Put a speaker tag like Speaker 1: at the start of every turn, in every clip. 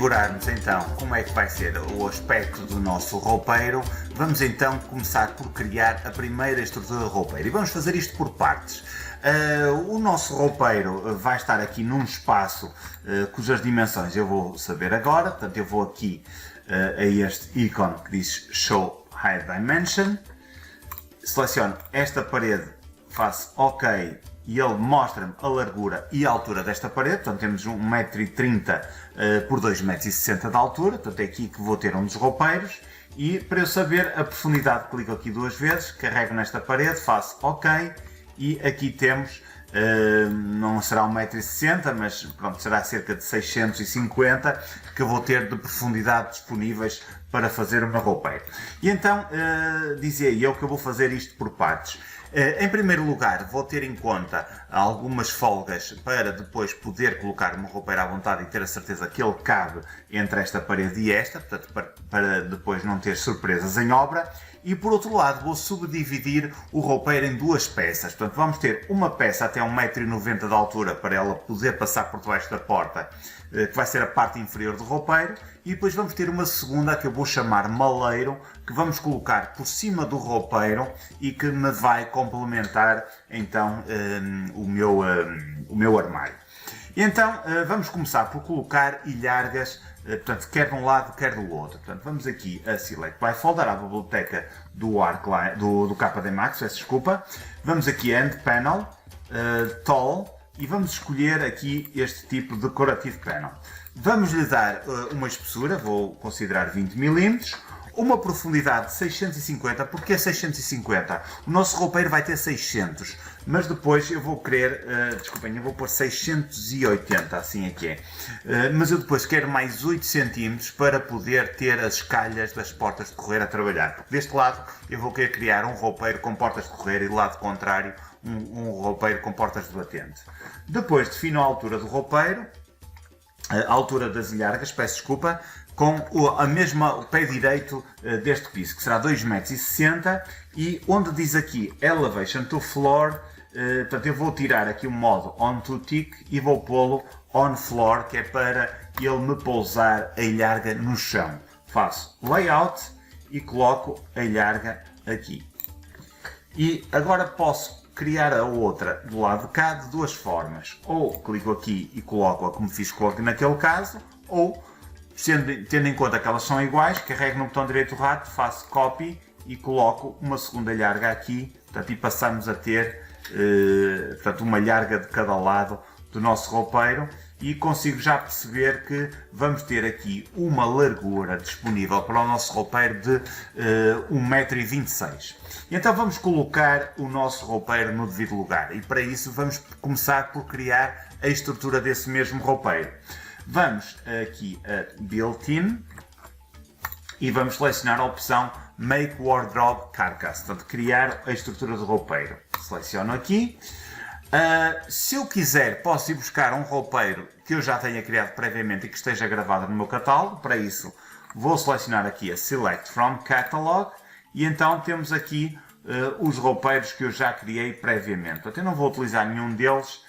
Speaker 1: assegurarmos então como é que vai ser o aspecto do nosso roupeiro, vamos então começar por criar a primeira estrutura do roupeiro e vamos fazer isto por partes. O nosso roupeiro vai estar aqui num espaço cujas dimensões eu vou saber agora, portanto eu vou aqui a este ícone que diz Show High Dimension, seleciono esta parede, faço OK e ele mostra-me a largura e a altura desta parede, portanto temos 1,30 m por 2,60 m de altura, portanto é aqui que vou ter um dos roupeiros e para eu saber a profundidade clico aqui duas vezes, carrego nesta parede, faço OK e aqui temos, não será 1,60 m, mas pronto, será cerca de 650 que eu vou ter de profundidade disponíveis para fazer o meu roupeiro. E então dizia eu que eu vou fazer isto por partes. Em primeiro lugar, vou ter em conta algumas folgas para depois poder colocar o meu roupeiro à vontade e ter a certeza que ele cabe entre esta parede e esta, portanto, para depois não ter surpresas em obra. E por outro lado, vou subdividir o roupeiro em duas peças. Portanto, vamos ter uma peça até 1,90 m de altura para ela poder passar por debaixo da porta, que vai ser a parte inferior do roupeiro. E depois vamos ter uma segunda que eu vou chamar maleiro, que vamos colocar por cima do roupeiro e que me vai complementar então o meu armário. E então vamos começar por colocar ilhargas, portanto, quer de um lado, quer do outro. Portanto, vamos aqui a Select by Folder, à biblioteca do KD Max, peço desculpa. Vamos aqui a End Panel, Tall, e vamos escolher aqui este tipo de Decorative Panel. Vamos lhe dar uma espessura, vou considerar 20 mm, uma profundidade de 650, porque é 650? O nosso roupeiro vai ter 600, mas depois eu vou querer, desculpem, eu vou pôr 680, assim é que é. Mas eu depois quero mais 8 cm para poder ter as escalhas das portas de correr a trabalhar. Porque deste lado eu vou querer criar um roupeiro com portas de correr e do lado contrário um roupeiro com portas de batente. Depois defino a altura do roupeiro, a altura das ilhargas, peço desculpa, com a mesma pé direito deste piso, que será 2,60 m, e onde diz aqui Elevation to Floor, portanto eu vou tirar aqui o modo On to Tick e vou pô-lo On Floor, que é para ele me pousar a ilharga no chão. Faço Layout e coloco a ilharga aqui. E agora posso criar a outra do lado de cá de duas formas. Ou clico aqui e coloco-a como fiz naquele caso, ou tendo em conta que elas são iguais, carrego no botão direito do rato, faço Copy e coloco uma segunda ilharga aqui, portanto, e passamos a ter portanto, uma ilharga de cada lado do nosso roupeiro e consigo já perceber que vamos ter aqui uma largura disponível para o nosso roupeiro de 1,26 m. Então vamos colocar o nosso roupeiro no devido lugar e para isso vamos começar por criar a estrutura desse mesmo roupeiro. Vamos aqui a Built-in e vamos selecionar a opção Make Wardrobe Carcass, portanto criar a estrutura do roupeiro. Seleciono aqui. Se eu quiser, posso ir buscar um roupeiro que eu já tenha criado previamente e que esteja gravado no meu catálogo. Para isso, vou selecionar aqui a Select From Catalog e então temos aqui os roupeiros que eu já criei previamente. Portanto, eu não vou utilizar nenhum deles,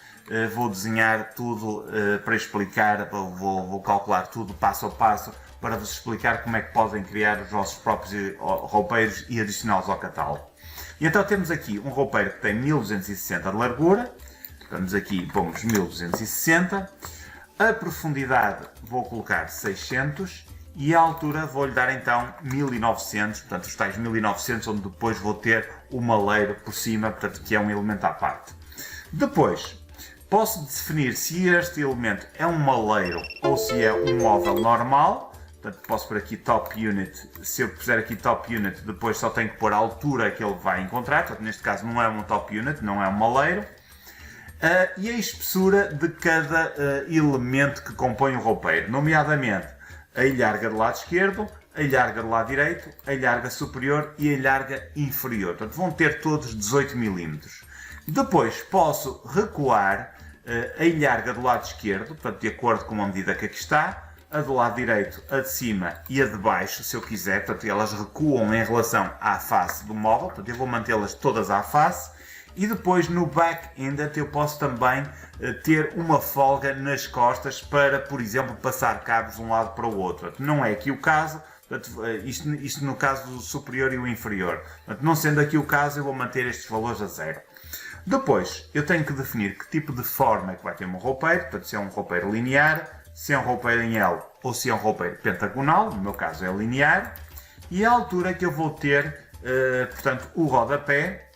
Speaker 1: vou desenhar tudo para explicar, vou calcular tudo passo a passo para vos explicar como é que podem criar os vossos próprios roupeiros e adicioná-los ao catálogo. E então temos aqui um roupeiro que tem 1260 de largura, vamos aqui, pomos 1260, a profundidade vou colocar 600 e a altura vou-lhe dar então 1900, portanto os tais 1900 onde depois vou ter o maleiro por cima, portanto que é um elemento à parte. Depois, posso definir se este elemento é um maleiro ou se é um móvel normal. Portanto, posso pôr aqui Top Unit. Se eu puser aqui Top Unit, depois só tenho que pôr a altura que ele vai encontrar. Portanto, neste caso não é um Top Unit, não é um maleiro. E a espessura de cada elemento que compõe o roupeiro, nomeadamente a ilharga do lado esquerdo, a ilharga do lado direito, a ilharga superior e a ilharga inferior. Portanto, vão ter todos 18 mm. Depois posso recuar a ilharga do lado esquerdo, portanto, de acordo com a medida que aqui está, a do lado direito, a de cima e a de baixo, se eu quiser, portanto, elas recuam em relação à face do móvel, portanto, eu vou mantê-las todas à face, E depois no back-end eu posso também ter uma folga nas costas para, por exemplo, passar cabos de um lado para o outro. Não é aqui o caso, isto no caso do superior e o inferior. Não sendo aqui o caso, eu vou manter estes valores a zero. Depois, eu tenho que definir que tipo de forma é que vai ter o meu roupeiro, portanto, se é um roupeiro linear, se é um roupeiro em L ou se é um roupeiro pentagonal, no meu caso é linear, e a altura que eu vou ter, portanto, o rodapé,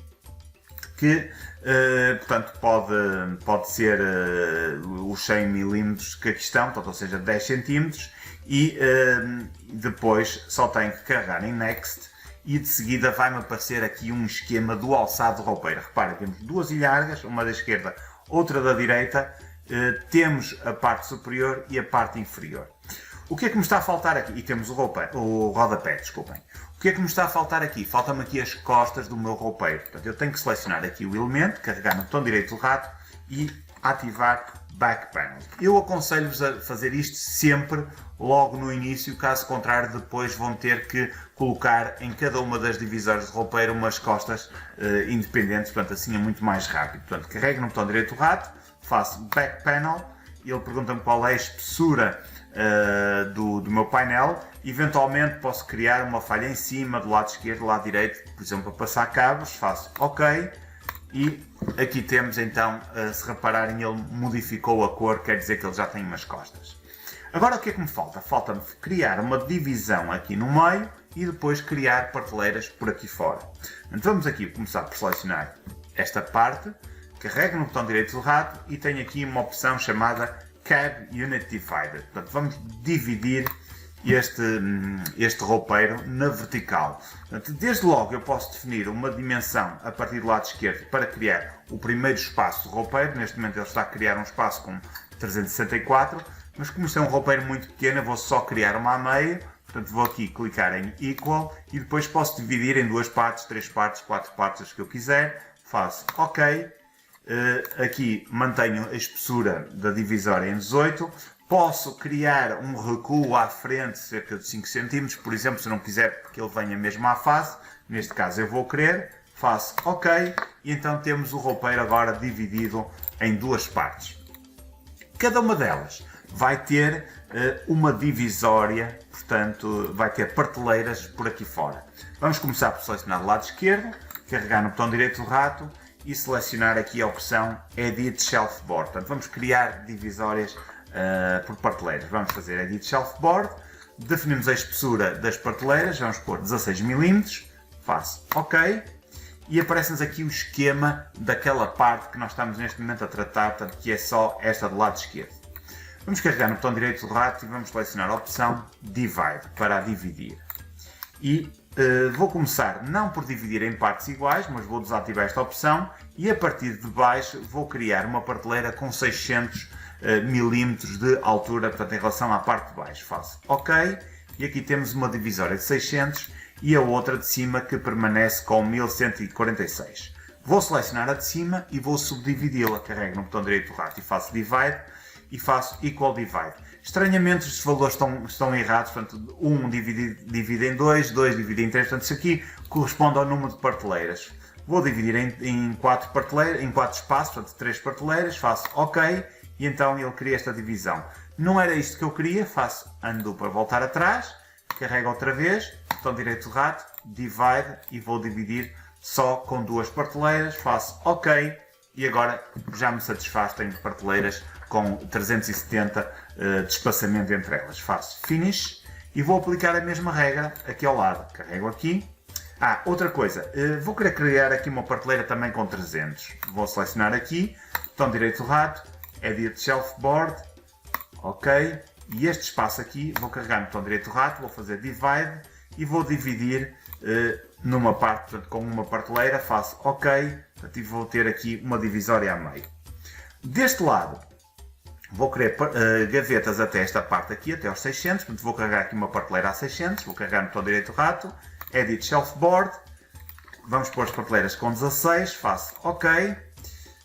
Speaker 1: que portanto, pode ser os 100 mm que aqui estão, portanto, ou seja, 10 cm, e depois só tenho que carregar em Next e de seguida vai-me aparecer aqui um esquema do alçado de roupeiro. Repara, temos duas ilhargas, uma da esquerda, outra da direita, temos a parte superior e a parte inferior. O que é que me está a faltar aqui? E temos o rodapé, desculpem. O que é que me está a faltar aqui? Faltam-me aqui as costas do meu roupeiro. Portanto, eu tenho que selecionar aqui o elemento, carregar no botão direito do rato e ativar Back Panel. Eu aconselho-vos a fazer isto sempre logo no início, caso contrário depois vão ter que colocar em cada uma das divisórias de roupeiro umas costas independentes, portanto assim é muito mais rápido. Portanto, carrego no botão direito do rato, faço Back Panel e ele pergunta-me qual é a espessura do meu painel. Eventualmente posso criar uma falha em cima, do lado esquerdo, do lado direito, por exemplo, para passar cabos, faço OK. E aqui temos então, se repararem, ele modificou a cor, quer dizer que ele já tem umas costas. Agora o que é que me falta? Falta-me criar uma divisão aqui no meio e depois criar prateleiras por aqui fora. Então vamos aqui começar por selecionar esta parte, carrego no botão direito do rato e tenho aqui uma opção chamada Cab Unit Divider. Portanto, vamos dividir este roupeiro na vertical. Portanto, desde logo eu posso definir uma dimensão a partir do lado esquerdo para criar o primeiro espaço do roupeiro. Neste momento ele está a criar um espaço com 364, mas como isto é um roupeiro muito pequeno, eu vou só criar uma a meio. Portanto, vou aqui clicar em Equal e depois posso dividir em duas partes, três partes, quatro partes, as que eu quiser. Faço OK. Aqui mantenho a espessura da divisória em 18. Posso criar um recuo à frente, cerca de 5 cm, por exemplo, se não quiser que ele venha mesmo à face. Neste caso eu vou querer, faço OK, e então temos o roupeiro agora dividido em duas partes. Cada uma delas vai ter uma divisória, portanto vai ter prateleiras por aqui fora. Vamos começar por selecionar o lado esquerdo, carregar no botão direito do rato e selecionar aqui a opção Edit Shelf Board. Portanto, vamos criar divisórias por prateleiras. Vamos fazer Edit Shelf Board, definimos a espessura das prateleiras, vamos pôr 16 mm, faço OK, e aparece-nos aqui o esquema daquela parte que nós estamos neste momento a tratar, portanto, que é só esta do lado esquerdo. Vamos carregar no botão direito do rato e vamos selecionar a opção Divide, para a dividir. E vou começar não por dividir em partes iguais, mas vou desativar esta opção e a partir de baixo vou criar uma prateleira com 600 milímetros de altura, portanto, em relação à parte de baixo. Faço OK, e aqui temos uma divisória de 600 e a outra de cima que permanece com 1146. Vou selecionar a de cima e vou subdividi-la. Carrego no botão direito do rato e faço Divide e faço Equal Divide. Estranhamente estes valores estão errados, portanto 1 divide em 2, 2 divide em 3, portanto isso aqui corresponde ao número de prateleiras. Vou dividir em 4 espaços, portanto 3 prateleiras, faço OK e então ele cria esta divisão. Não era isto que eu queria, faço Undo para voltar atrás, carrego outra vez, botão direito do rato, Divide e vou dividir só com 2 prateleiras, faço OK e agora já me satisfaz, tenho prateleiras com 370 de espaçamento entre elas. Faço Finish e vou aplicar a mesma regra aqui ao lado. Carrego aqui. Outra coisa, vou querer criar aqui uma prateleira também com 300. Vou selecionar aqui, botão direito do rato, Edit Shelf Board, OK, e este espaço aqui vou carregar no botão direito do rato, vou fazer Divide e vou dividir numa parte, portanto, com uma prateleira, faço OK, portanto, e vou ter aqui uma divisória a meio. Deste lado, vou querer gavetas até esta parte aqui, até aos 600, portanto vou carregar aqui uma prateleira a 600, vou carregar no botão direito do rato, Edit Shelf Board, vamos pôr as prateleiras com 16, faço OK,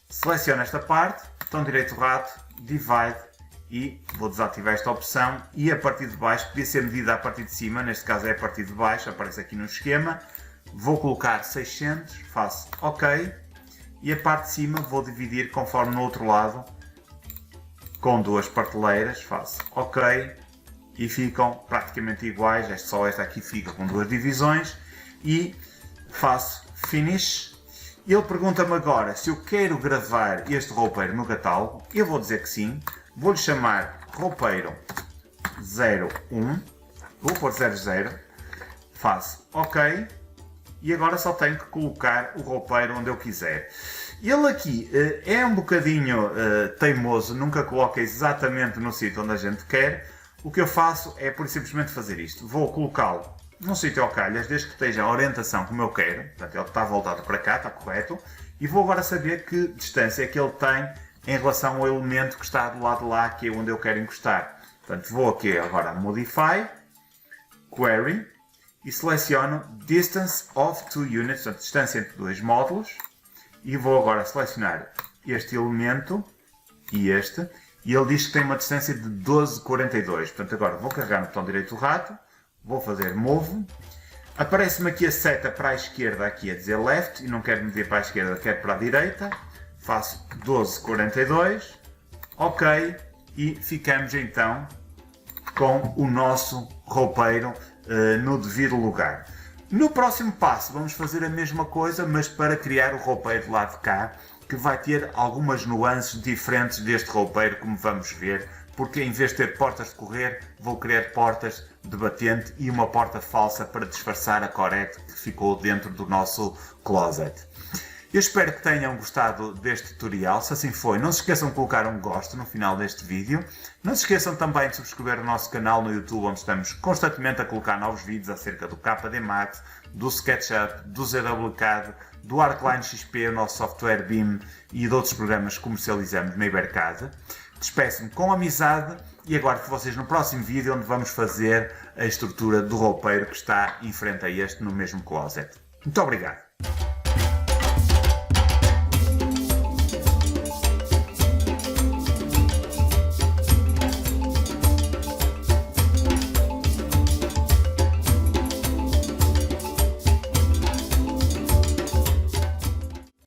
Speaker 1: seleciono esta parte, botão direito do rato, Divide e vou desativar esta opção e a partir de baixo, podia ser medida a partir de cima, neste caso é a partir de baixo, aparece aqui no esquema, vou colocar 600, faço OK e a parte de cima vou dividir conforme no outro lado, com duas prateleiras, faço OK, e ficam praticamente iguais, só esta aqui fica com duas divisões, e faço Finish. Ele pergunta-me agora se eu quero gravar este roupeiro no catálogo, eu vou dizer que sim, vou-lhe chamar roupeiro 01, vou pôr 00, faço OK, e agora só tenho que colocar o roupeiro onde eu quiser. Ele aqui é um bocadinho teimoso, nunca coloca exatamente no sítio onde a gente quer. O que eu faço é por simplesmente fazer isto. Vou colocá-lo num sítio ao calhas, desde que esteja a orientação como eu quero. Portanto, ele está voltado para cá, está correto. E vou agora saber que distância é que ele tem em relação ao elemento que está do lado de lá, que é onde eu quero encostar. Portanto, vou aqui agora a Modify, Query, e seleciono Distance of Two Units, portanto, distância entre dois módulos. E vou agora selecionar este elemento e este. E ele diz que tem uma distância de 12,42. Portanto, agora vou carregar no botão direito do rato. Vou fazer Move. Aparece-me aqui a seta para a esquerda, aqui a dizer Left. E não quero medir para a esquerda, quero para a direita. Faço 12,42. OK. E ficamos então com o nosso roupeiro no devido lugar. No próximo passo vamos fazer a mesma coisa, mas para criar o roupeiro do lado de cá, que vai ter algumas nuances diferentes deste roupeiro, como vamos ver, porque em vez de ter portas de correr, vou criar portas de batente e uma porta falsa para disfarçar a corete que ficou dentro do nosso closet. Eu espero que tenham gostado deste tutorial. Se assim foi, não se esqueçam de colocar um gosto no final deste vídeo. Não se esqueçam também de subscrever o nosso canal no YouTube, onde estamos constantemente a colocar novos vídeos acerca do KD Max, do SketchUp, do ZWCAD, do Arcline XP, o nosso software BIM e de outros programas que comercializamos na Ibercasa. Despeço-me com amizade e aguardo vocês no próximo vídeo, onde vamos fazer a estrutura do roupeiro que está em frente a este no mesmo closet. Muito obrigado!